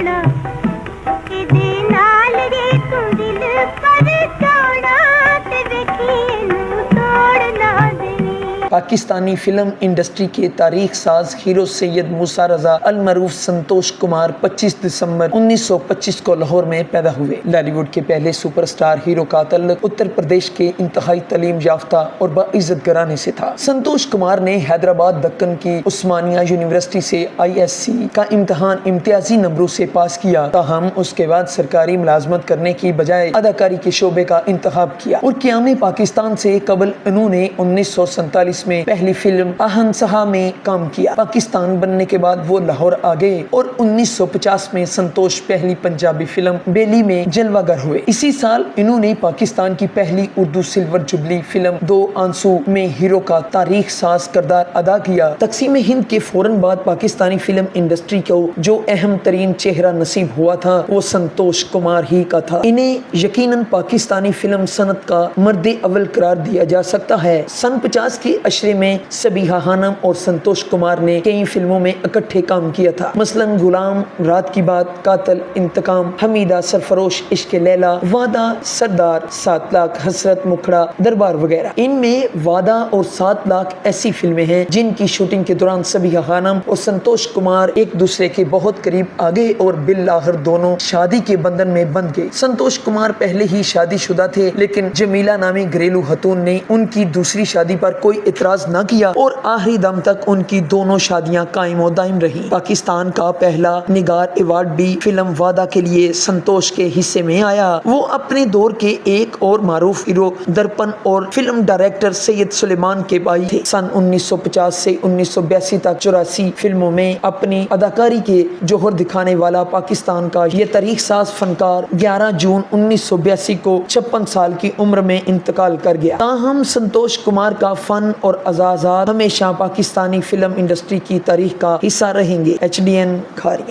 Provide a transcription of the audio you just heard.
जाना इदे नाल रे तू दिल कर जाना ते देखी इनू तोड़ ना देनी। पाकिस्तानी फिल्म इंडस्ट्री के तारीख साज हीरो सैयद मूसा रजा अल मरूफ संतोष कुमार 25 दिसंबर 1925 को लाहौर में पैदा हुए। बॉलीवुड के पहले सुपरस्टार हीरो का तल्लुक उत्तर प्रदेश के इंतहाई तालीम याफ्ता और बाइज्जत घराने से था। संतोष कुमार ने हैदराबाद दक्कन की उस्मानिया यूनिवर्सिटी से ISC का इम्तिहान इम्तियाजी नंबरों से पास किया। ताहम उसके बाद सरकारी मुलाजमत करने की बजाय अदाकारी के शोबे का इंतखाब किया और क़याम पाकिस्तान से कबल उन्होंने 1947 में पहली फिल्म अहंसाहा में काम किया। पाकिस्तान बनने के बाद वो लाहौर आ गए और 1950 में संतोष पहली पंजाबी फिल्म बेली में जलवागर हुए। इसी साल इन्होंने पाकिस्तान की पहली उर्दू सिल्वर जुबली फिल्म दो आंसू में हीरो का तारीख साज किरदार अदा किया। तकसीम हिंद के फौरन बाद पाकिस्तानी फिल्म इंडस्ट्री को जो अहम तरीन चेहरा नसीब हुआ था वो संतोष कुमार ही का था। इन्हें यकीनन पाकिस्तानी फिल्म सनत का मर्द अव्वल करार दिया जा सकता है। सन 50 के अशरे में सबीहा खानम और संतोष कुमार ने कई फिल्मों में इकट्ठे काम किया था, मसलन गुलाम, रात की बात, कातल, इंतकाम, हमीदा, सरफरोश, इश्क लैला, वादा, सरदार, 7 लाख, हसरत, मुखड़ा, दरबार वगैरह। इनमें वादा और 7 लाख ऐसी फिल्में हैं जिनकी शूटिंग के दौरान सबीहा खानम और संतोष कुमार एक दूसरे के बहुत करीब आ गए और बिल्लाहिर दोनों शादी के बंधन में बंध गए। संतोष कुमार पहले ही शादीशुदा थे, लेकिन जमीला नामी घरेलू खतून ने उनकी दूसरी शादी पर कोई इतराज न किया और आखिरी दम तक उनकी दोनों शादियां कायम और दायम रही। पाकिस्तान का पहला निगार अवार्ड भी फिल्म वादा के लिए संतोष के हिस्से में आया। वो अपने दौर के एक और मारूफ हीरो दर्पण और फिल्म डायरेक्टर सैयद सुलेमान के भाई थे। सन 1950 से 1982 तक 84 फिल्मों में अपनी अदाकारी के जोहर दिखाने वाला पाकिस्तान का ये तारीख साज फनकार 11 जून 1982 को 56 साल की उम्र में इंतकाल कर गया। ताहम संतोष कुमार का फन और अजाजात हमेशा पाकिस्तानी फिल्म इंडस्ट्री की तारीख का हिस्सा रहेंगे। HDN खारिया।